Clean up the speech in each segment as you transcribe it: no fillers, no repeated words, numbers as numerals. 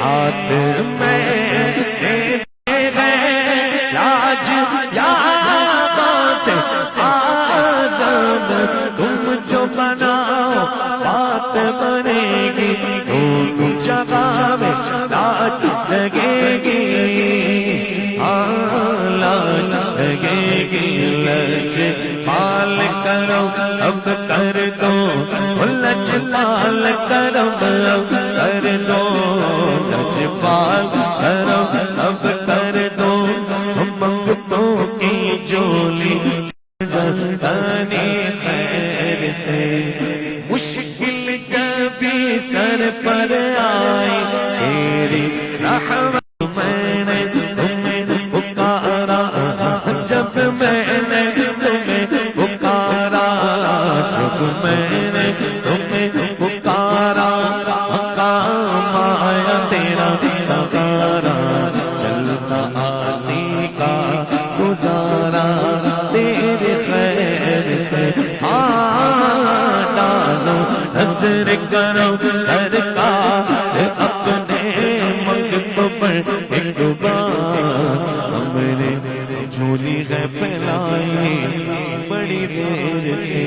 ہاتھ میں لاج سے آزاد تم جو بناؤ بات بنے گی دونوں جگہ میں لاج لگے گی لاج لگے گی لج پال کرو اب کر دو لج پال کرو اب کر دو لج پال کرو اب کر دو منگتوں کی جولی جتنی خیر سے مشکل جب بھی سر پر آئی تیری رحمت میں نے تمہیں پکارا جب میں نے تمہیں پکارا جب میں نے تمہیں پکارا مقام آیا تیرا سہارا چلتا آسی کا گزارا تیرے خیر سے ڈالو نظر کرو سرکار اپنے منگتوں پر ایک بار ہم نے جھولی ہے پھیلائی بڑی دیر سے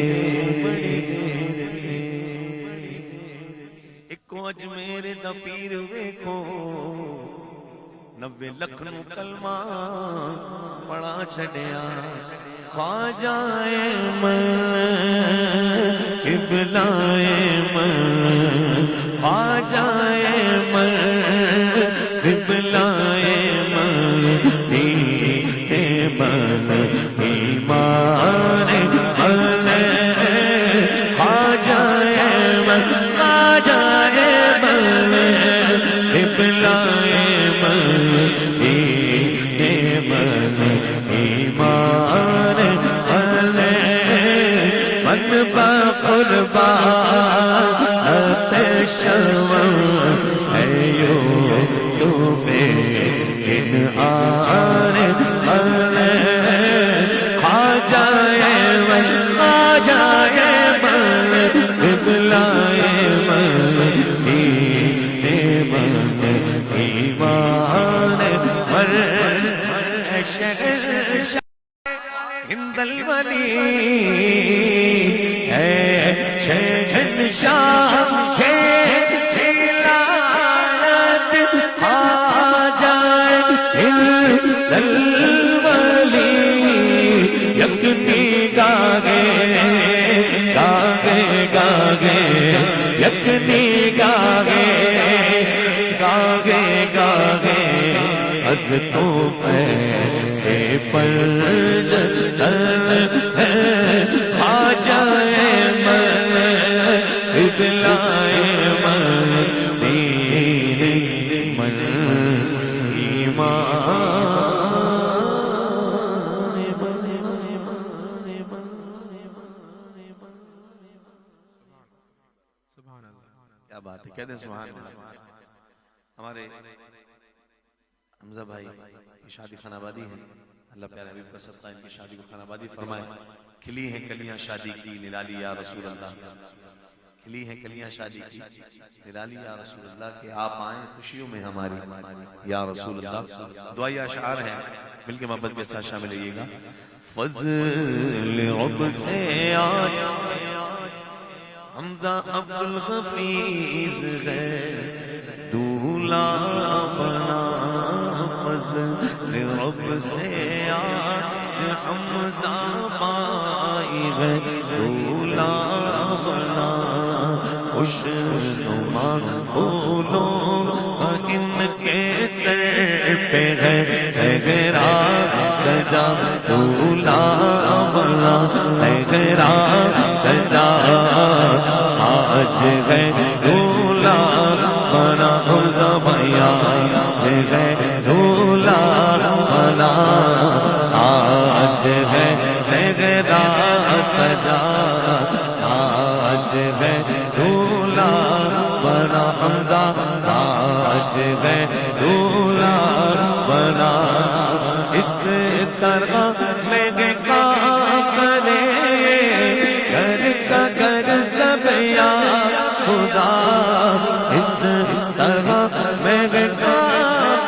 ایکو اجمیر دا پیر ویکھو 90 لکھ نو کلمہ پڑھا چھڈیا خواجہ من قبلائے من خواجہ من قبلائے من من ایمان خواجہ من خواجہ من قبلائے من ایمان من بقربا اتشوم ہے یوسف کنعان خواجہ من خواجہ من قبلائے من ایمان ہند الولی ہے شہنشاہ ولایت خواجہ ہند الولی یکنی گاگے گاگے گاگے یکنی گاگے گاگے گاگے از توفے پر جلل ہے خواجہ من قبلائے من دین من کیا بات ہے کہتے ہیں سبحان اللہ ہمارے حمزہ بھائی کی شادی خان آبادی ہے اللہ پیارے حبیب کا صدقہ ان کی شادی کو خان آبادی فرمائے کھلی ہیں کلیاں شادی کی نرالی یا رسول اللہ کھلی ہیں کلیاں شادی کی نرالی یا رسول اللہ کہ آپ آئیں خوشیوں میں ہماری یا رسول اللہ دعائی اشعار ہیں مل کے محبت کے ساتھ شامل رہیے گا فضل عب سے آیا حمزہ عبدالغفیظ ہے دولہ بنا فضل رب سے آج حمزہ بائی ہے دولہ بنا خوش نما پھولوں ان کے سر پہ ہے سگرا سجا دولہ بنا سگرا سجا آج ہے دولہ بنا حمزہ بھیا ہے دولہ بنا آج ہے سگرا سجا آج ہے دولہ بنا حمزہ آج ہے دولہ بنا اس طرح میں کام کرے گھر کا گھر سب یا خدا اس طرح میں کا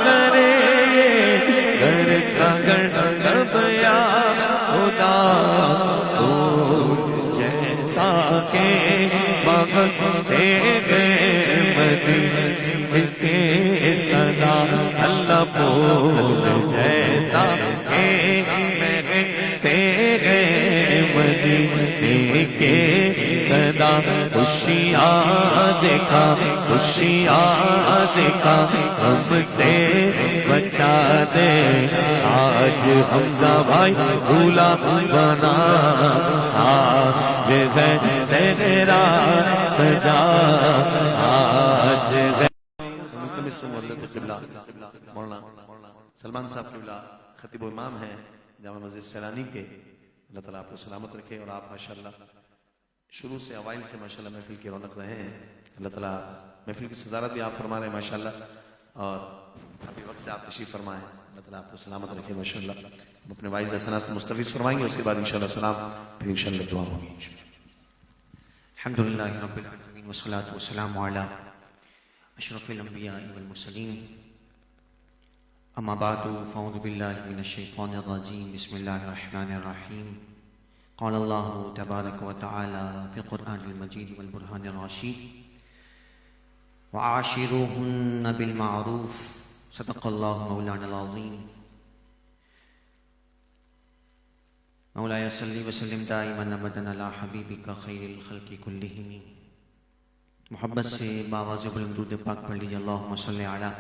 کرے گر کا گر جب یا خدا تو جیسا کہ مانگتے گئے مدینے کے صدا اللہ بول جیسا کہ مانگتے گئے مدینے کے صدا خوشیاں دیکھا خوشیاں دیکھا ہم سے بچا دے آج حمزہ بھائی بھولا بنا آج ہے تیرا سجا آج ہے مولانا سلمان صاحب قبلہ خطیب و امام ہیں جامع مسجد سیلانی کے اللہ تعالیٰ آپ کو سلامت رکھے اور آپ ماشاءاللہ شروع سے اوائل سے ماشاءاللہ محفل کی رونق رہے ہیں اللہ تعالیٰ محفل کی صدارت بھی آپ فرما رہے ہیں ماشاءاللہ اور ابھی وقت سے آپ تشریف فرمائیں اللہ تعالیٰ آپ کو سلامت رکھے ماشاءاللہ ہم اپنے وائز حسنات سے مستفیض فرمائیں گے اس کے بعد انشاءاللہ سلام پھر انشاءاللہ دعا ہوگی الحمدللہ رب العالمین والصلاة والسلام علی اشرف الانبیاء والمرسلین اما بعد فاعوذ باللہ من الشیطان الرجیم بسم اللہ الرحمن الرحیم قال اللہ تبارک و تعالی فی القرآن المجید والبرہان الرشید وعاشروہن بالمعروف صدق اللہ مولانا العظیم مولاي صلی وسلم دائما ابدا علی حبیبک خیر الخلق کلہم محبت سے باواز بلند درود پاک پڑھ لیجیے اللہم صلی علی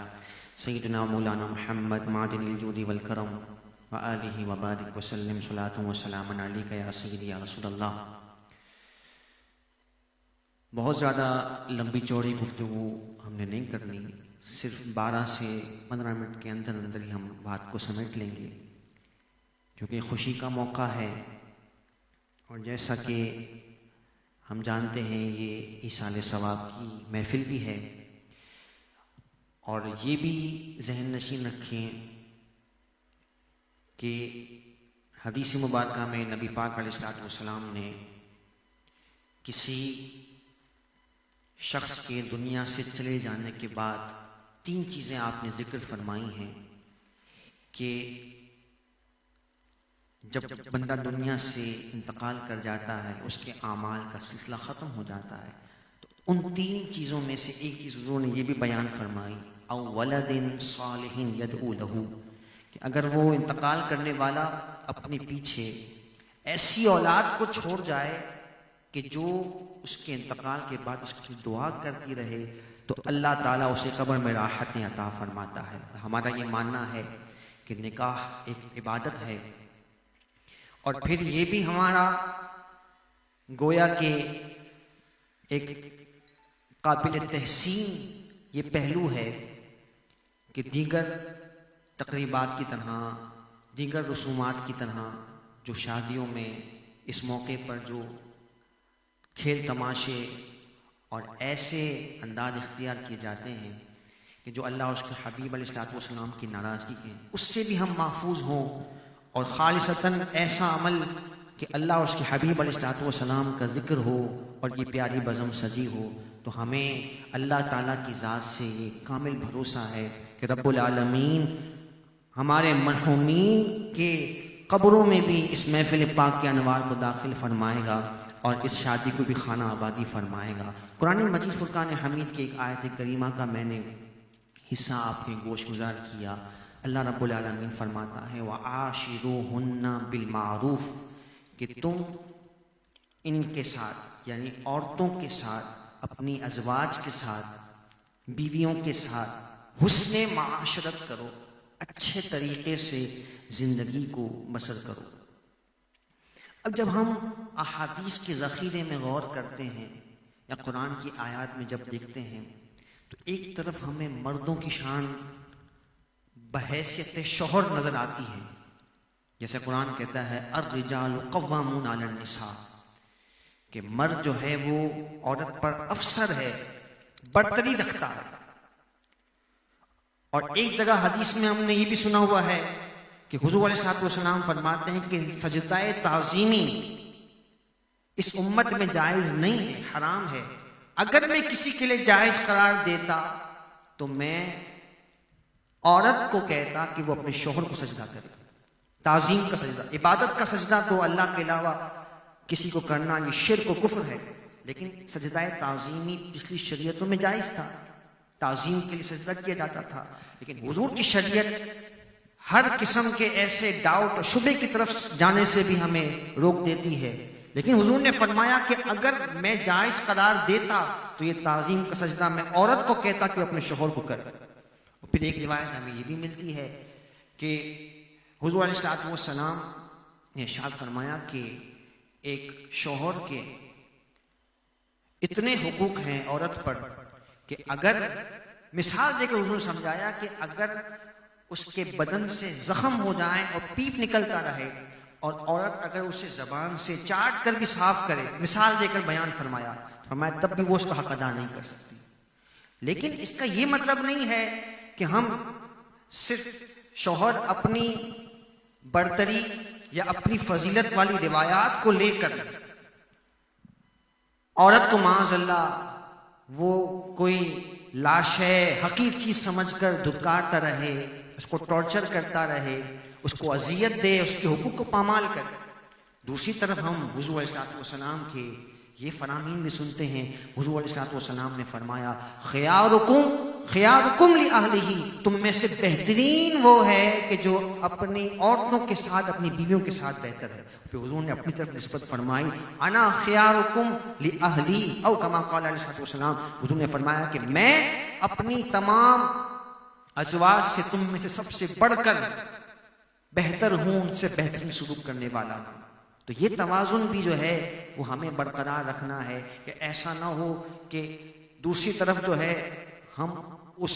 سیدنا مولانا محمد معدن الجود والکرم وآلہ وبارک وسلم صلاۃ وسلام علیک یا سیدی یا رسول اللہ. بہت زیادہ لمبی چوڑی گفتگو ہم نے نہیں کرنی، صرف 12 سے 15 منٹ کے اندر اندر ہی ہم بات کو سمیٹ لیں گے، کیونکہ خوشی کا موقع ہے اور جیسا کہ ہم جانتے ہیں یہ ایصال ثواب کی محفل بھی ہے، اور یہ بھی ذہن نشین رکھیں کہ حدیث مبارکہ میں نبی پاک علیہ السلام نے کسی شخص کے دنیا سے چلے جانے کے بعد 3 چیزیں آپ نے ذکر فرمائی ہیں کہ جب بندہ دنیا سے انتقال کر جاتا ہے اس کے اعمال کا سلسلہ ختم ہو جاتا ہے، تو ان 3 چیزوں میں سے ایک چیز حضور نے یہ بھی بیان فرمائی او ولد صالح یدعو لہ، کہ اگر وہ انتقال کرنے والا اپنے پیچھے ایسی اولاد کو چھوڑ جائے کہ جو اس کے انتقال کے بعد اس کی دعا کرتی رہے تو اللہ تعالیٰ اسے قبر میں راحتیں عطا فرماتا ہے. ہمارا یہ ماننا ہے کہ نکاح ایک عبادت ہے، اور پھر یہ بھی ہمارا گویا کہ ایک قابل تحسین یہ پہلو ہے کہ دیگر تقریبات کی طرح، دیگر رسومات کی طرح جو شادیوں میں اس موقع پر جو کھیل تماشے اور ایسے انداز اختیار کیے جاتے ہیں کہ جو اللہ اور اس کے حبیب علیہ السلام کی ناراضگی کے، اس سے بھی ہم محفوظ ہوں، اور خالصتاً ایسا عمل کہ اللہ اور اس کے حبیب علیہ السلام کا ذکر ہو اور یہ پیاری بزم سجی ہو، تو ہمیں اللہ تعالیٰ کی ذات سے یہ کامل بھروسہ ہے کہ رب العالمین ہمارے مرحومین کے قبروں میں بھی اس محفل پاک کے انوار کو داخل فرمائے گا اور اس شادی کو بھی خانہ آبادی فرمائے گا. قرآن مجید فرقان حمید کی ایک آیت کریمہ کا میں نے حصہ آپ کے گوش گزار کیا. اللہ رب العالمین فرماتا ہے وَعَاشِرُوهُنَّ بِالْمَعْرُوفِ، کہ تم ان کے ساتھ یعنی عورتوں کے ساتھ، اپنی ازواج کے ساتھ، بیویوں کے ساتھ حسن معاشرت کرو، اچھے طریقے سے زندگی کو بسر کرو. اب جب ہم احادیث کے ذخیرے میں غور کرتے ہیں یا قرآن کی آیات میں جب دیکھتے ہیں تو ایک طرف ہمیں مردوں کی شان بحیثیت شوہر نظر آتی ہے، جیسے قرآن کہتا ہے الرجال قوامون علی النساء، کہ مرد جو ہے وہ عورت پر افسر ہے، برتری رکھتا ہے. اور ایک جگہ حدیث میں ہم نے یہ بھی سنا ہوا ہے کہ حضور علیہ السلام فرماتے ہیں کہ سجدہ تعظیمی اس امت میں جائز نہیں ہے، حرام ہے. اگر میں کسی کے لیے جائز قرار دیتا تو میں عورت کو کہتا کہ وہ اپنے شوہر کو سجدہ کرے. تعظیم کا سجدہ، عبادت کا سجدہ تو اللہ کے علاوہ کسی کو کرنا یہ شرک و کفر ہے، لیکن سجدہ تعظیمی پچھلی شریعتوں میں جائز تھا، تعظیم کے لیے سجدہ کیا جاتا تھا. لیکن حضور کی شریعت ہر قسم کے ایسے ڈاؤٹ اور شبے کی طرف جانے سے بھی ہمیں روک دیتی ہے. لیکن حضور نے فرمایا کہ اگر میں جائز قرار دیتا تو یہ تعظیم کا سجدہ میں عورت کو کہتا کہ وہ اپنے شوہر کو کرے. پھر ایک روایت ہمیں یہ بھی ملتی ہے کہ حضور علیہ الصلوۃ والسلام نے ارشاد فرمایا کہ ایک شوہر کے اتنے حقوق ہیں عورت پر کہ اگر مثال دے کر حضور نے سمجھایا کہ اگر اس کے بدن سے زخم ہو جائیں اور پیپ نکلتا رہے اور عورت اگر اسے زبان سے چاٹ کر بھی صاف کرے، مثال دے کر بیان فرمایا تب بھی وہ اس کا حق ادا نہیں کر سکتی. لیکن اس کا یہ مطلب نہیں ہے کہ ہم صرف شوہر اپنی برتری یا اپنی فضیلت والی روایات کو لے کر عورت کو معاذ اللہ وہ کوئی لاش ہے حقیر چیز سمجھ کر دھتکارتا رہے، اس کو ٹارچر کرتا رہے، اس کو اذیت دے، اس کے حقوق کو پامال کرے. دوسری طرف ہم حضور علیہ الصلوۃ والسلام کے یہ فرامین بھی سنتے ہیں. حضور علیہ الصلوۃ والسلام نے فرمایا خیارکم لأہلہ، تم میں سے بہترین وہ ہے کہ جو اپنی عورتوں کے ساتھ اپنی بیویوں کے ساتھ بہتر ہے. پھر حضور نے اپنی طرف نسبت فرمائی انا خیارکم لأہلی، او کما قال علیہ الصلوۃ والسلام، حضور نے فرمایا کہ میں اپنی تمام ازواج سے تم میں سے سب سے بڑھ کر بہتر ہوں، ان سے بہترین سلوک کرنے والا ہوں. تو یہ توازن بھی جو ہے وہ ہمیں برقرار رکھنا ہے کہ ایسا نہ ہو کہ دوسری طرف جو ہے ہم اس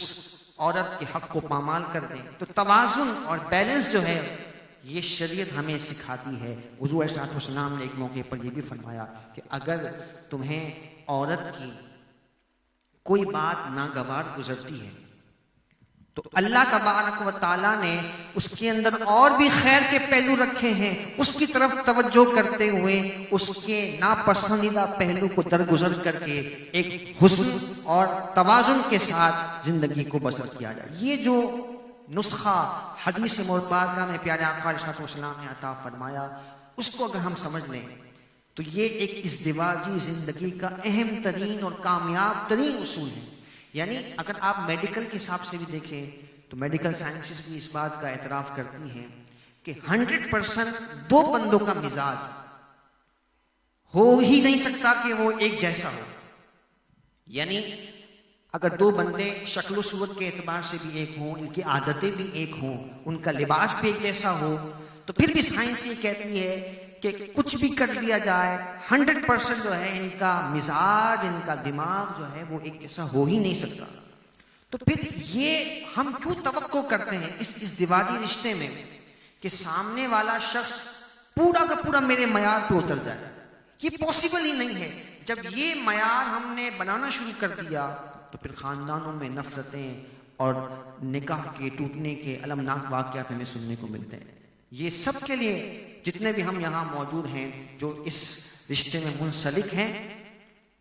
عورت کے حق کو پامال کر دیں. تو توازن اور بیلنس جو ہے یہ شریعت ہمیں سکھاتی ہے. حضور علیہ الصلوۃ والسلام نے ایک موقع پر یہ بھی فرمایا کہ اگر تمہیں عورت کی کوئی بات ناگوار گزرتی ہے تو اللہ تبارک و تعالیٰ نے اس کے اندر اور بھی خیر کے پہلو رکھے ہیں، اس کی طرف توجہ کرتے ہوئے اس کے ناپسندیدہ پہلو کو درگزر کر کے ایک حسن اور توازن کے ساتھ زندگی کو بسر کیا جائے. یہ جو نسخہ حدیث مبارکہ میں پیارے آقا علیہ الصلوۃ والسلام نے عطا فرمایا، اس کو اگر ہم سمجھ لیں تو یہ ایک ازدواجی زندگی کا اہم ترین اور کامیاب ترین اصول ہے. یعنی اگر آپ میڈیکل کے حساب سے بھی دیکھیں تو میڈیکل سائنسز بھی اس بات کا اعتراف کرتی ہیں کہ 100% دو بندوں کا مزاج ہو ہی نہیں سکتا کہ وہ ایک جیسا ہو. یعنی اگر دو بندے شکل و صورت کے اعتبار سے بھی ایک ہوں، ان کی عادتیں بھی ایک ہوں، ان کا لباس بھی ایک جیسا ہو، تو پھر بھی سائنس یہ کہتی ہے کہ کچھ بھی کر لیا جائے 100% جو ہے ان کا مزاج، ان کا دماغ جو ہے وہ ایک جیسا ہو ہی نہیں سکتا. تو پھر یہ ہم کیوں توقع کرتے ہیں اس ازدواجی رشتے میں کہ سامنے والا شخص پورا کا پورا میرے معیار پہ اتر جائے؟ یہ پاسبل ہی نہیں ہے. جب یہ معیار ہم نے بنانا شروع کر دیا تو پھر خاندانوں میں نفرتیں اور نکاح کے ٹوٹنے کے المناک واقعات ہمیں سننے کو ملتے ہیں. یہ سب کے لیے جتنے بھی ہم یہاں موجود ہیں جو اس رشتے میں منسلک ہیں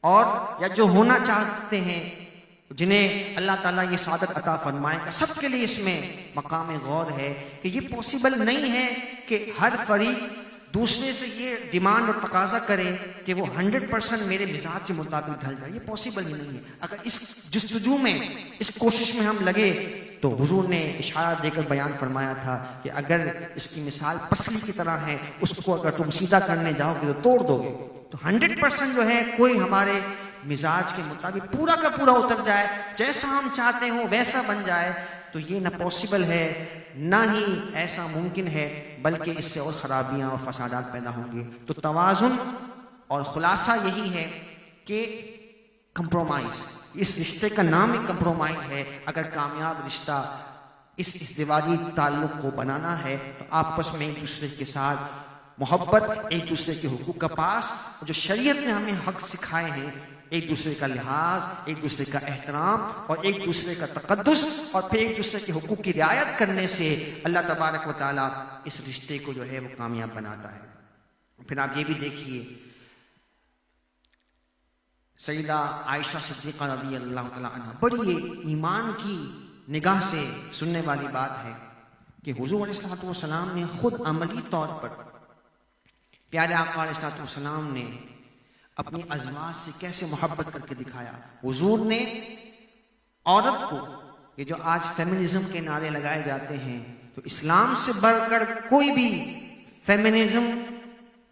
اور یا جو ہونا چاہتے ہیں، جنہیں اللہ تعالیٰ یہ سعادت عطا فرمائے گا، سب کے لیے اس میں مقام غور ہے کہ یہ پاسبل نہیں ہے کہ ہر فریق دوسرے سے یہ ڈیمانڈ اور تقاضا کرے کہ وہ 100% میرے مزاج کے مطابق ڈھل جائے. یہ پاسبل ہی نہیں ہے. اگر اس جستجو میں، اس کوشش میں ہم لگے تو حضور نے اشارہ دے کر بیان فرمایا تھا کہ اگر اس کی مثال پسلی کی طرح ہے، اس کو اگر تم سیدھا کرنے جاؤ گے تو توڑ دو گے. تو 100% جو ہے کوئی ہمارے مزاج کے مطابق پورا کا پورا اتر جائے، جیسا ہم چاہتے ہوں ویسا بن جائے، تو یہ نہ پاسبل ہے، نہ ہی ایسا ممکن ہے، بلکہ اس سے اور خرابیاں اور فسادات پیدا ہوں گے. تو توازن اور خلاصہ یہی ہے کہ کمپرومائز، اس رشتے کا نام ہی کمپرومائز ہے. اگر کامیاب رشتہ اس ازدواجی تعلق کو بنانا ہے تو آپس میں ایک دوسرے کے ساتھ محبت، ایک دوسرے کے حقوق کا پاس، جو شریعت نے ہمیں حق سکھائے ہیں، ایک دوسرے کا لحاظ، ایک دوسرے کا احترام اور ایک دوسرے کا تقدس اور پھر ایک دوسرے کے حقوق کی رعایت کرنے سے اللہ تبارک و تعالیٰ اس رشتے کو جو ہے وہ کامیاب بناتا ہے. پھر آپ یہ بھی دیکھیے سیدہ عائشہ صدیقہ رضی اللہ تعالیٰ عنہ، بڑی ایمان کی نگاہ سے سننے والی بات ہے کہ حضور علیہ الصلوۃ والسلام نے خود عملی طور پر پیارے آقا علیہ الصلوۃ والسلام نے اپنی ازواج سے کیسے محبت کر کے دکھایا۔ حضور نے عورت کو، یہ جو آج فیمنزم کے نعرے لگائے جاتے ہیں، تو اسلام سے بڑھ کر کوئی بھی فیمنزم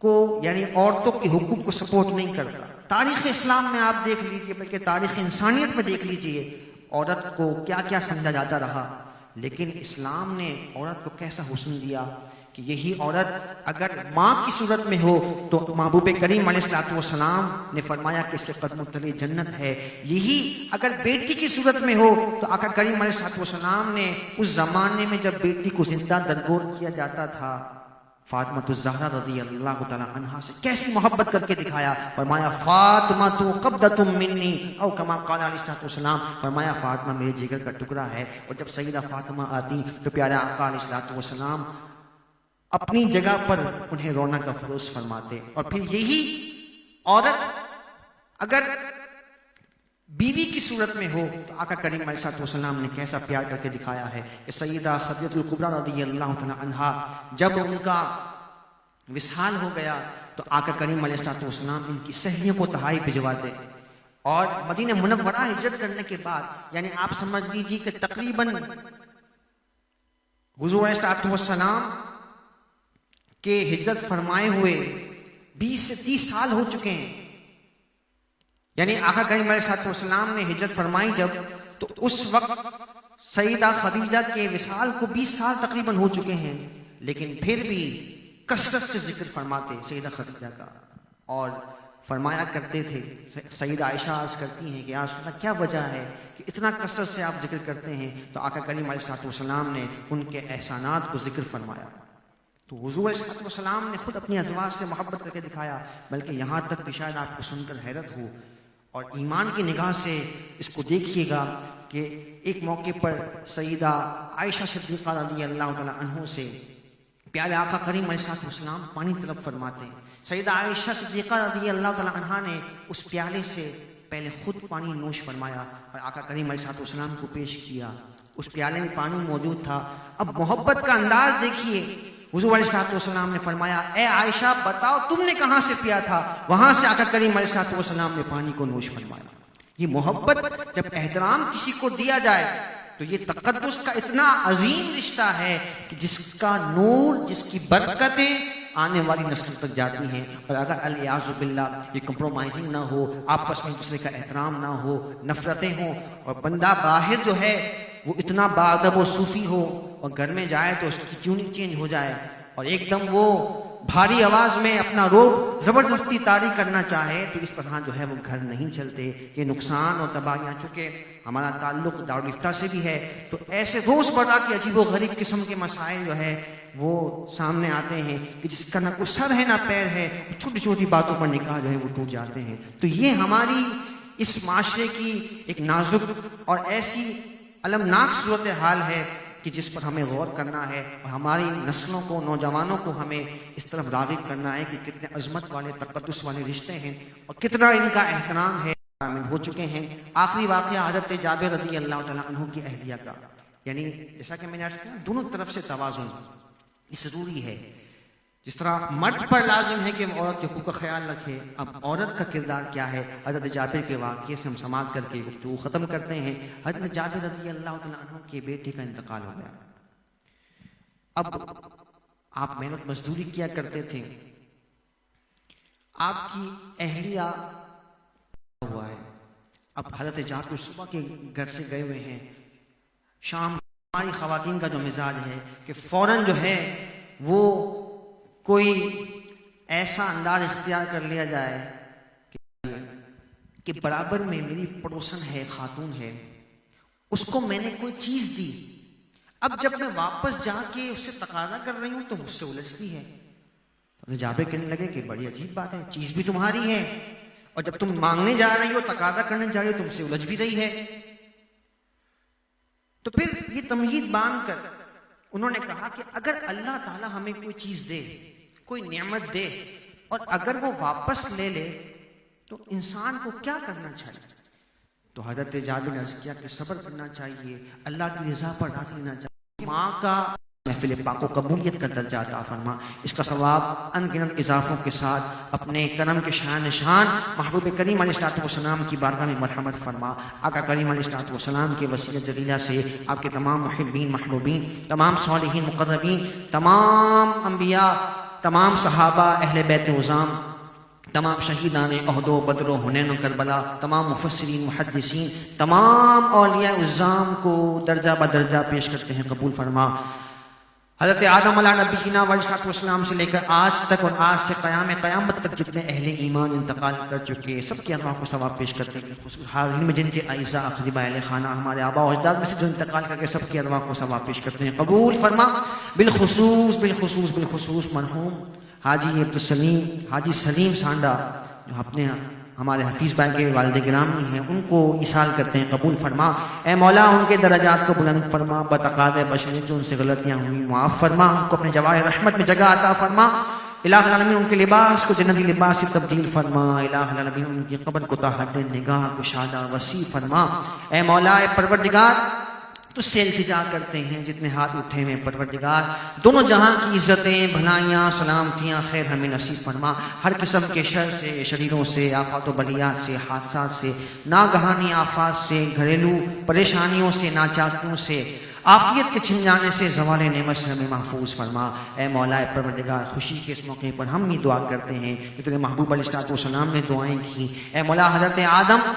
کو یعنی عورتوں کے حقوق کو سپورٹ نہیں کرتا۔ تاریخ اسلام میں آپ دیکھ لیجئے، بلکہ تاریخ انسانیت میں دیکھ لیجئے، عورت کو کیا کیا سمجھا جاتا رہا، لیکن اسلام نے عورت کو کیسا حسن دیا کہ یہی عورت اگر ماں کی صورت میں ہو تو محبوب کریم علیہ الصلوۃ والسلام نے فرمایا کہ اس کے قدموں تلے جنت ہے، یہی اگر بیٹی کی صورت میں ہو تو آقا کریم علیہ الصلوۃ والسلام نے اس زمانے میں جب بیٹی کو زندہ درگور کیا جاتا تھا، فاطمہ الزہرا رضی اللہ تعالی عنہا سے کیسی محبت کر کے دکھایا، فرمایا فاطمہ تو قبضۃ منی، او کما قال علیہ الصلوۃ والسلام، فرمایا فاطمہ میرے جگر کا ٹکڑا ہے۔ اور جب سیدہ فاطمہ آتی تو پیارے آقا علیہ الصلوۃ والسلام اپنی جگہ پر انہیں رونق کا فروز فرماتے۔ اور پھر یہی عورت اگر بیوی کی صورت میں ہو تو آقا کریم علیہ الصلوۃ والسلام نے کیسا پیار کر کے دکھایا ہے کہ سیدہ خدیجہ الکبریٰ رضی اللہ تعالی عنہا جب ان کا وصال ہو گیا تو آقا کریم علیہ الصلوۃ والسلام ان کی سہیلیوں کو تحائف بھجواتے، اور مدینہ منورہ ہجرت کرنے کے بعد یعنی آپ سمجھ لیجیے کہ تقریباً حضور علیہ الصلوۃ والسلام کے ہجرت فرمائے ہوئے 20 سے 30 سال ہو چکے ہیں، یعنی آقا کریم علیہ الصلوۃ والسلام نے ہجرت فرمائی جب، تو اس وقت سیدہ خدیجہ کے وصال کو 20 سال تقریباً ہو چکے ہیں، لیکن پھر بھی کثرت سے ذکر فرماتے سیدہ خدیجہ کا، اور فرمایا کرتے تھے۔ سیدہ عائشہ عرض کرتی ہیں کہ یا رسول اللہ کیا وجہ ہے کہ اتنا کثرت سے آپ ذکر کرتے ہیں؟ تو آقا کریم علیہ الصلوۃ والسلام نے ان کے احسانات کو ذکر فرمایا۔ تو حضور علیہ الصلوۃ والسلام نے خود اپنی ازواج سے محبت کر کے دکھایا، بلکہ یہاں تک کہ شاید آپ کو سن کر حیرت ہو اور ایمان کی نگاہ سے اس کو دیکھیے گا کہ ایک موقع پر سیدہ عائشہ صدیقہ رضی اللہ تعالی عنہ سے پیارے آقا کریم علیہ الصلوۃ والسلام پانی طلب فرماتے ہیں۔ سیدہ عائشہ صدیقہ رضی اللہ تعالی عنہ نے اس پیالے سے پہلے خود پانی نوش فرمایا اور آقا کریم علیہ الصلوۃ والسلام کو پیش کیا۔ اس پیالے میں پانی موجود تھا۔ اب محبت کا انداز دیکھیے، حضور علیہ الصلوۃ والسلام نے فرمایا اے عائشہ بتاؤ تم نے کہاں سے پیا تھا؟ وہاں سے آقا کریم علیہ الصلوۃ والسلام نے پانی کو نوش فرمایا۔ یہ محبت، جب احترام کسی کو دیا جائے تو یہ تقدس کا اتنا عظیم رشتہ ہے کہ جس کا نور، جس کی برکتیں آنے والی نسل تک جاتی ہیں۔ اور اگر الیاذ باللہ یہ کمپرومائزنگ نہ ہو، آپس میں دوسرے کا احترام نہ ہو، نفرتیں ہوں، اور بندہ باہر جو ہے وہ اتنا باادب و صوفی ہو اور گھر میں جائے تو اس کی ٹیوننگ چینج ہو جائے اور ایک دم وہ بھاری آواز میں اپنا روب زبردستی طاری کرنا چاہے، تو اس طرح جو ہے وہ گھر نہیں چلتے۔ یہ نقصان اور تباہیاں، چونکہ ہمارا تعلق دارالفتہ سے بھی ہے، تو ایسے روز مرہ کے عجیب و غریب قسم کے مسائل جو ہے وہ سامنے آتے ہیں کہ جس کا نہ کوئی سر ہے نہ پیر ہے، چھوٹی چھوٹی باتوں پر نکاح جو ہے وہ ٹوٹ جاتے ہیں۔ تو یہ ہماری اس معاشرے کی ایک نازک اور ایسی المناک صورتحال ہے کہ جس پر ہمیں غور کرنا ہے، اور ہماری نسلوں کو، نوجوانوں کو ہمیں اس طرف راغب کرنا ہے کہ کتنے عظمت والے، تقدس والے رشتے ہیں اور کتنا ان کا احترام ہے۔ شامل ہو چکے ہیں۔ آخری واقعہ حضرت جابر رضی اللہ تعالیٰ عنہ کی اہلیہ کا، یعنی جیسا کہ میں نے عرض کیا دونوں طرف سے توازن یہ ضروری ہے۔ جس طرح مرد پر لازم ہے کہ عورت کے حقوق کا خیال رکھے، اب عورت کا کردار کیا ہے؟ حضرت جابر کے واقعے سے ہم سماعت کر کے گفتگو ختم کرتے ہیں۔ حضرت جابر رضی اللہ تعالیٰ عنہ کے بیٹے کا انتقال ہو گیا۔ اب آپ محنت مزدوری کیا کرتے تھے، آپ کی اہلیہ ہوا ہے، اب حضرت جابر صبح کے گھر سے گئے ہوئے ہیں، شام ہماری خواتین کا جو مزاج ہے کہ فوراً جو ہے وہ کوئی ایسا انداز اختیار کر لیا جائے کہ برابر میں میری پڑوسن ہے، خاتون ہے، اس کو میں نے کوئی چیز دی، اب جب میں واپس جا کے اس سے تقاضا کر رہی ہوں تو مجھ سے الجھتی ہے۔ جابر کہنے لگے کہ بڑی عجیب بات ہے، چیز بھی تمہاری ہے اور جب تم مانگنے جا رہی ہو، تقاضا کرنے جا رہی ہو، تم سے الجھ بھی رہی ہے۔ تو پھر یہ تمہید باندھ کر انہوں نے کہا کہ اگر اللہ تعالیٰ ہمیں کوئی چیز دے، کوئی نعمت دے، اور اگر وہ واپس لے لے تو انسان کو کیا کرنا چاہیے؟ تو حضرت جابر نے عرض کیا کہ صبر کرنا چاہیے، اللہ کی رضا پر راضی رہنا چاہیے، ماں کا محفل پاک و قبولیت کا درجہ عطا فرما، اس کا ثواب ان گنت اضافوں کے ساتھ اپنے کرم کے شان نشان محبوب کریم علیہ الصلوۃ والسلام کی بارگاہ میں مرحمت فرما۔ آقا کریم علیہ الصلوۃ والسلام کے وسیلہ جلیلہ سے آپ کے تمام محبین محبوبین، تمام صالحین مقربین، تمام انبیاء، تمام صحابہ، اہل بیت عظام، تمام شہیدان احد و بدر و حنین و کربلا، تمام مفسرین محدثین، تمام اولیاء عظام کو درجہ بدرجہ پیش کرتے ہیں، قبول فرما۔ حضرت آدم علیہ نبینا علیہ الصلوۃ والسلام سے لے کر آج تک اور آج سے قیامت تک جتنے اہل ایمان انتقال کر چکے سب کی ارواح کو ثواب پیش کرتے ہیں، خصوص حاضرین میں جن کے اعزاء اقرباء اہل خانہ ہمارے آباء و اجداد میں سے جو انتقال کر کے سب کی ارواح کو ثواب پیش کرتے ہیں، قبول فرما۔ بالخصوص مرحوم حاجی عبدالسلیم، حاجی سلیم سانڈا جو اپنے ہمارے حفیظ بھائی کے والد گرامی ہیں، ان کو ایصال کرتے ہیں، قبول فرما۔ اے مولا ان کے درجات کو بلند فرما، بتقاضۂ بشریت جو ان سے غلطیاں ہوئی معاف فرما، ان کو اپنے جواہر رحمت میں جگہ عطا فرما۔ الہ العالمین ان کے لباس کو جنتی لباس سے تبدیل فرما، الہ العالمین ان کی قبر کو تا حد نگاہ کشادہ وسیع فرما۔ اے مولا اے پروردگار تو سے التجا کرتے ہیں جتنے ہاتھ اٹھے ہوئے، پروردگار دونوں جہاں کی عزتیں، بھلائیاں، سلامتیاں، خیر ہمیں نصیب فرما۔ ہر قسم کے شر سے، شریروں سے، آفات و بلیات سے، حادثات سے، ناگہانی آفات سے، گھریلو پریشانیوں سے، ناچاکیوں سے، عافیت کے چھن جانے سے، زوال نعمت سے ہمیں محفوظ فرما۔ اے مولا پروردگار خوشی کے اس موقع پر ہم بھی دعا کرتے ہیں کہ تیرے محبوب علیہ الصلوۃ والسلام نے دعائیں کی۔ اے مولا حضرت آدم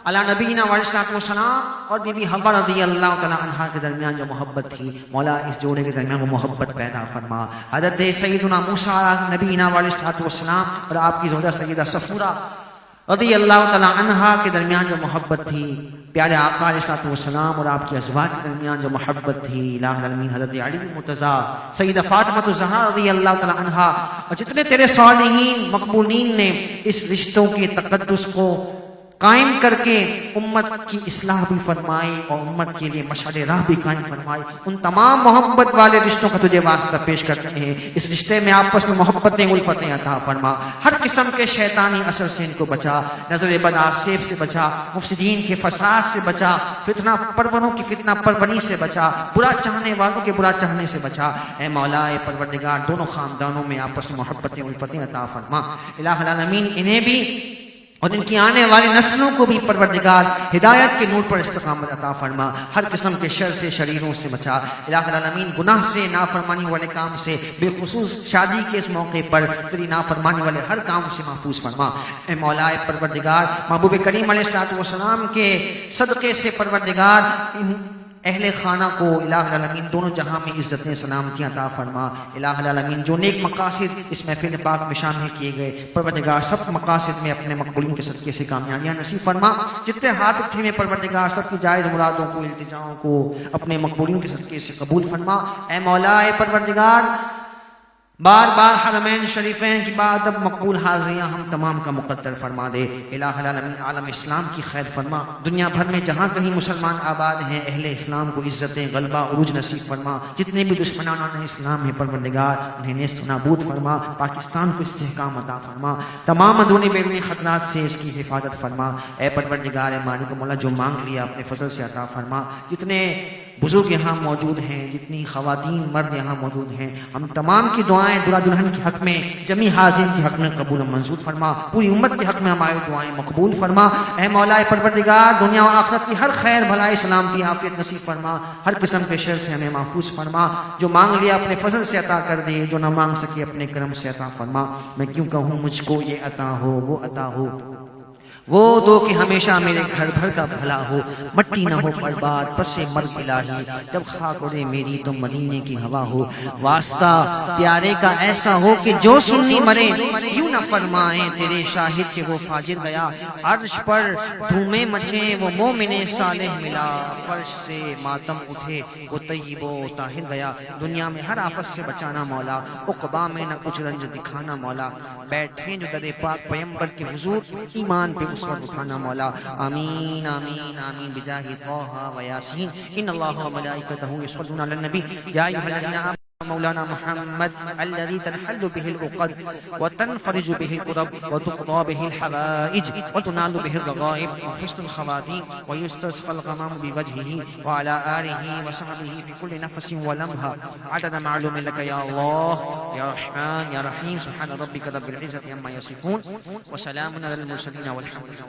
علی نبینا علیہ الصلوۃ والسلام اور بی بی حوا رضی اللہ تعالی عنہا کے درمیان جو محبت تھی، مولا اس جوڑے کے درمیان وہ محبت پیدا فرما۔ حضرت سیدنا موسیٰ نبینا علیہ الصلوۃ والسلام اور آپ کی زوجہ سیدہ صفورہ رضی اللہ تعالی عنہا کے درمیان جو محبت تھی، پیارے آقا علیہ الصلوۃ والسلام اور آپ کی ازواج کے درمیان جو محبت تھی، الہ العالمین حضرت علی مرتضیٰ، سیدہ فاطمہ الزہرا رضی اللہ تعالی عنہا اور جتنے تیرے صالحین مقبولین نے اس رشتوں کے تقدس کو قائم کر کے امت کی اصلاح بھی فرمائی اور امت کے لیے مشعل راہ بھی قائم فرمائی، ان تمام محبت والے رشتوں کا تجھے واسطہ پیش کرتے ہیں۔ اس رشتے میں آپس میں محبتیں، الفتیں عطا فرما، ہر قسم کے شیطانی اثر سے ان کو بچا، نظر بد آصیب سے بچا، مفسدین کے فساد سے بچا، فتنہ پروروں کی فتنہ پروری سے بچا، برا چاہنے والوں کے برا چاہنے سے بچا۔ اے مولا اے پروردگار دونوں خاندانوں میں آپس میں محبتیں، الفتیں عطا فرما۔ الہ العالمین انہیں بھی اور ان کی آنے والی نسلوں کو بھی پروردگار ہدایت کے نور پر استقامت عطا فرما، ہر قسم کے شر سے، شریروں سے بچا۔ الہ العالمین گناہ سے، نافرمانی والے کام سے، بالخصوص شادی کے اس موقع پر تیری نافرمانی والے ہر کام سے محفوظ فرما۔ اے مولا پروردگار محبوب کریم علیہ الصلوۃ والسلام کے صدقے سے پروردگار اہل خانہ کو الہ العالمین دونوں جہاں میں عزتیں، سلامتیاں عطا فرما۔ الہ العالمین جو نیک مقاصد اس محفل پاک میں شامل کیے گئے، پروردگار سب مقاصد میں اپنے مقبولین کے صدقے سے کامیابیاں نصیب فرما۔ جتنے ہاتھ اٹھے ہوئے پروردگار سب کی جائز مرادوں کو، التجاؤں کو اپنے مقبولین کے صدقے سے قبول فرما۔ اے مولا اے پروردگار بار بار حرمین شریفین کی بعد اب مقبول حاضریاں ہم تمام کا مقدر فرما دے۔ الہ العالمین عالم اسلام کی خیر فرما، دنیا بھر میں جہاں کہیں مسلمان آباد ہیں اہل اسلام کو عزتیں، غلبہ، عروج نصیب فرما۔ جتنے بھی دشمنان اسلام ہیں پروردگار انہیں نیست و نابود فرما، پاکستان کو استحکام عطا فرما، تمام اندرونی بیرونی خطرات سے اس کی حفاظت فرما۔ اے پروردگار مالک مولا جو مانگ لیا اپنے فضل سے عطا فرما۔ جتنے بزرگ یہاں موجود ہیں، جتنی خواتین مرد یہاں موجود ہیں، ہم تمام کی دعائیں دلہا دلہن کے حق میں، جمی حاضرین کے حق میں قبول و منظور فرما، پوری امت کے حق میں ہماری دعائیں مقبول فرما۔ اے مولا پروردگار دنیا و آخرت کی ہر خیر، بھلائی، سلامتی، عافیت نصیب فرما، ہر قسم کے شر سے ہمیں محفوظ فرما۔ جو مانگ لیا اپنے فضل سے عطا کر دے، جو نہ مانگ سکے اپنے کرم سے عطا فرما۔ میں کیوں کہوں مجھ کو یہ عطا ہو وہ عطا ہو، وہ دو کہ ہمیشہ میرے گھر بھر کا بھلا ہو، مٹی نہ ہو برباد پس مرگ الہی، جب خاک اڑے میری تو مدینے کی ہوا ہو، واسطہ پیارے کا ایسا ہو کہ جو سنی مرے، یوں نہ فرمائیں تیرے شاہد کہ وہ فاجر گیا، عرش پر دھومیں مچے وہ مومن صالح ملا، فرش سے ماتم اٹھے وہ طیب و طاہر گیا، دنیا میں ہر آفت سے بچانا مولا، عقبہ میں نہ کچھ رنج دکھانا مولا، بیٹھیں جو در پاک پیمبر کے حضور، ایمان پہ اس وقت اٹھانا مولا۔ آمین آمین آمین بجاہ طہ و یاسین۔ ان اللہ و ملائکتہ یصلون علی النبی یا ایھا الذین آمنوا مولانا محمد الذي تنحل به العقد وتنفرج به الكرب وتقضى به الحوائج وتنال به الرغائب وحسن الخواتيم ويستسقى الغمام بوجهه وعلى آله وصحبه في كل نفس ولمحة عدد معلوم لك يا الله يا رحمن يا رحيم. سبحان ربك رب العزة عما يصفون وسلام على المرسلين والحمد لله.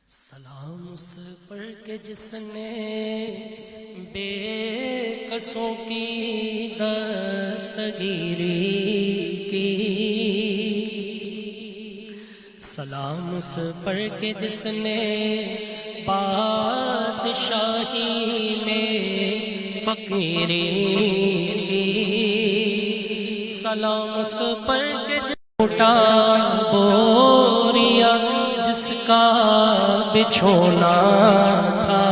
سلام اس پر کہ جس نے بے کسوں کی دستگیری کی. سلام اس پر کہ جس نے بادشاہی میں فقیری کی. سلام اس پر کہ چھوٹا بوریا جس کا بچھونا تھا.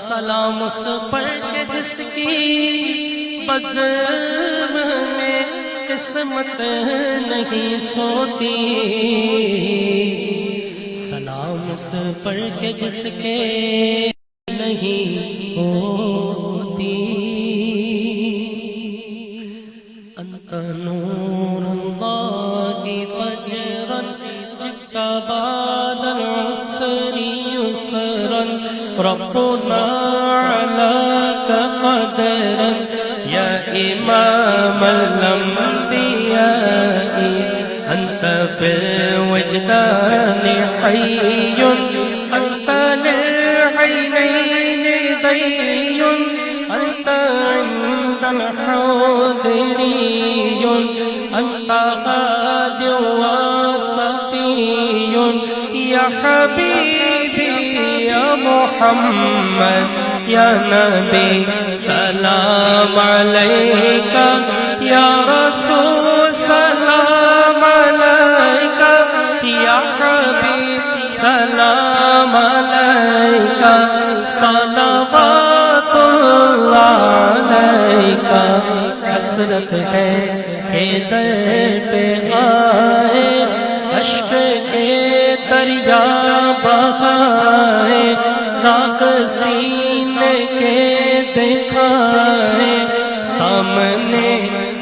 سلام اس پر کہ جس کی بزم میں قسمت نہیں سوتی. سلام اس پر کہ جس کے نہیں ہوتی. انت نور اللہ فجرا جئت بعد العسر يسرا ربنا علاك قدرا يا إمام الأنبياء. أنت في الوجدان حي أنت للعينين ضي أنت عند الحاضري أنت هادي وصفي يا حبيبي يا محمد يا نبي سلام عليك يا رسول سلام عليك يا حبيب سلام عليك صلوات الله عليك. حسرت ہے کہ در پہ آئے اشک کے دریا بہائے داغ سینے کے دکھائے سامنے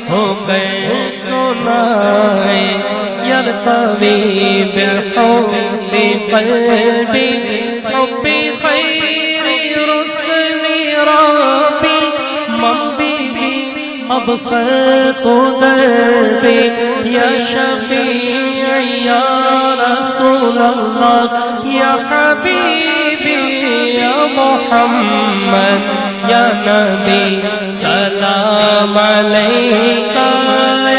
ہو گئے سنائے. یرتوی بالحب قلبی حب خیر رسل ربی من بھی ابصرت دربی یا شفیع یا رسول اللہ یا حبیبی یا محمد یا نبی سلام علیکہ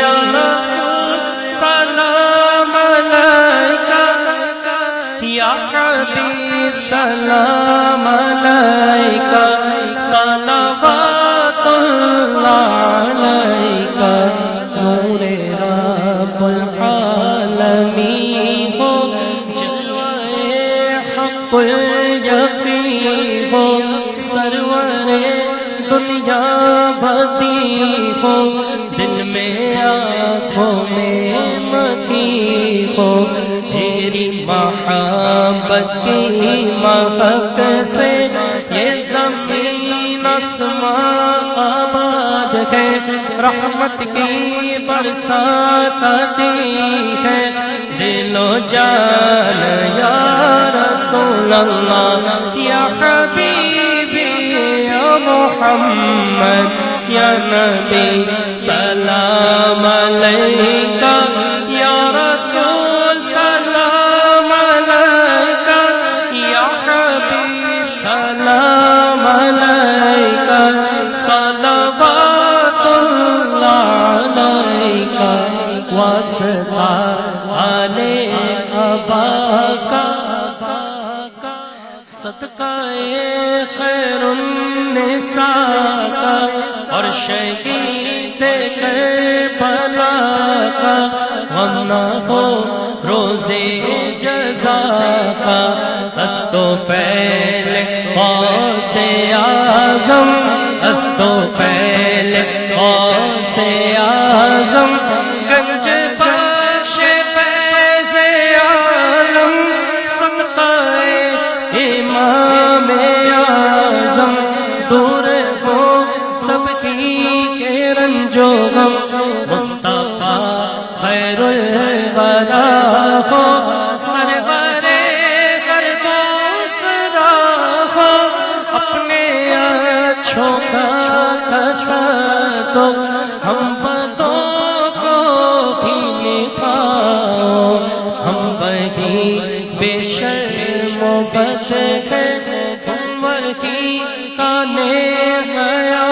یا رسول سلام علیکہ یا حبیب سلام علیکہ صلوات اللہ علیکہ. نور رب العالمین ہو جلوہ حق الیقین ہو سرور دنیا بدی ہو دل میں آنکھوں میں مکی ہو تیری محبت کی مہک سے یہ زمین آسمان آباد ہے. رحمت کی برسات آتی ہے دل و جان یا رسول اللہ یا حبیبی یا محمد یا نبی سلام علیکہ یا رسول سلام علیکہ یا حبیب سلام علیکہ صلوات اللہ علیکہ. واسطہ آل ابا کا صدقہ خیر النساء کا اور شہید کربلا کا غم نہ ہو روزے جزا کا. استوفیل غوث اعظم استوفیل غوث اعظم گنج مصطفیٰ خیر الورا ہو سرور ہر دوسرا ہو اپنے اچھوں کا تصدق ہم بدوں کو بھی نبھاؤ ہم وہی بے شرم و بد ہیں تم وہی کانے حیا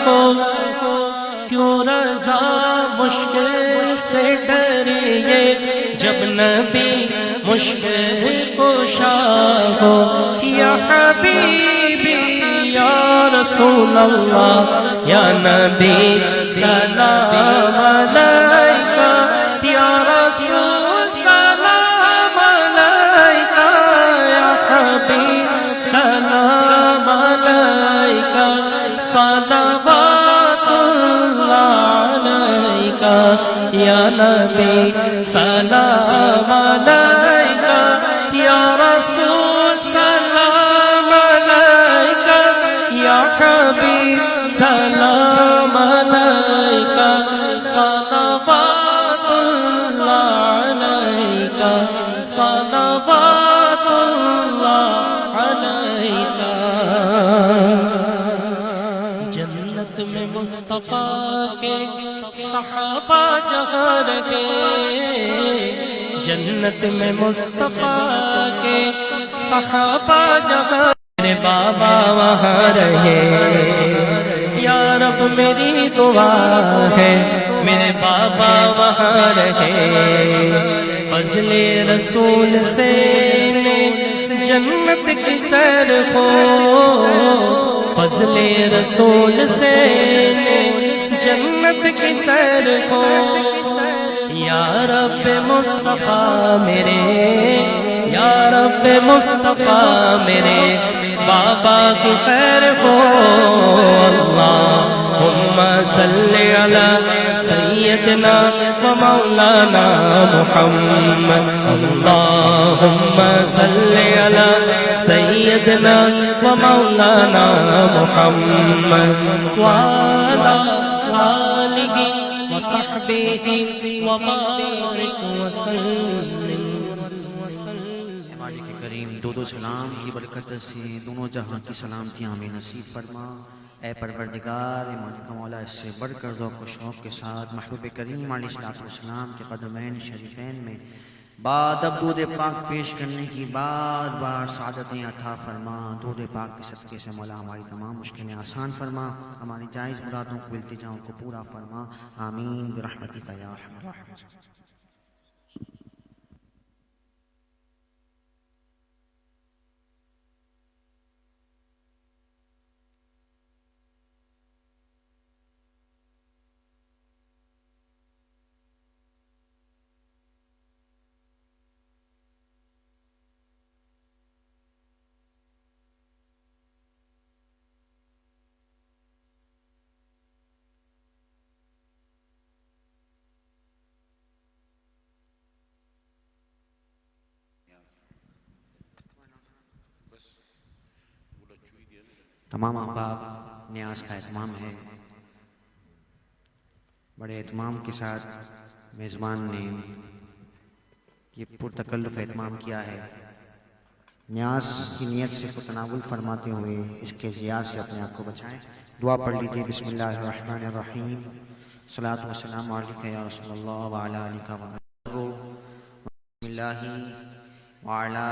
ہو کیوں رضا مشکل سے ڈریے جب نبی مشکل کشا ہو یا حبیبی یا رسول اللہ یا نبی سلام علیکہ یا رسول سلام علیکہ یا حبیب سلام علیکہ صلوات اللہ علیکہ یا نبی سلام علیکہ یا رسول سلام علیکہ یا حبیب سلام علیکہ صلوات اللہ علیکہ صلوات اللہ علیکہ جنت میں مصطفیٰ کے صحابہ جہاں رہے جنت میں مصطفیٰ کے صحابہ جہاں میرے بابا وہاں رہے یا رب میری دعا ہے میرے بابا وہاں رہے فضل رسول سے جنت کی سیر ہو فضل رسول سے جنت کی سیر ہو یا رب مصطفیٰ میرے یا رب مصطفیٰ میرے بابا کی خیر ہو اللہم صلی علی سیدنا و مولانا محمد اللہم صلی علی سیدنا و مولانا محمد وعلا آلہ وصحبہ وبارک وسلم مالک کریم دو دو سلام کی برکت سے دونوں جہاں کی سلامتی ہمیں نصیب فرما اے پروردگار اے مالک مولا اس سے بڑھ کر ذوق و شوق کے ساتھ محبوب کریم علیہ الصلوۃ والسلام کے قدمین شریفین میں بعد اب دودھ پاک پیش کرنے کی بار بار سعادتیں عطا فرما دودھ پاک کے صدقے سے مولا ہماری تمام مشکلیں آسان فرما ہماری جائز مرادوں کو التجاؤں کو پورا فرما آمین برحمتک یا ارحم الراحمین تمام احباب نیاز کا اہتمام ہے بڑے اہتمام کے ساتھ میزبان نے یہ پرتکلف اہتمام کیا ہے نیاز کی نیت سے تناول فرماتے ہوئے اس کے ضیاء سے اپنے آپ کو بچائیں دعا پڑھ لیجیے بسم اللہ الرحمن الرحیم صلاۃ والسلام علیکہ یا رسول اللہ وعلی آلہ بسم اللہ وعلی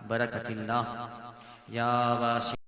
برکت اللہ یا واسع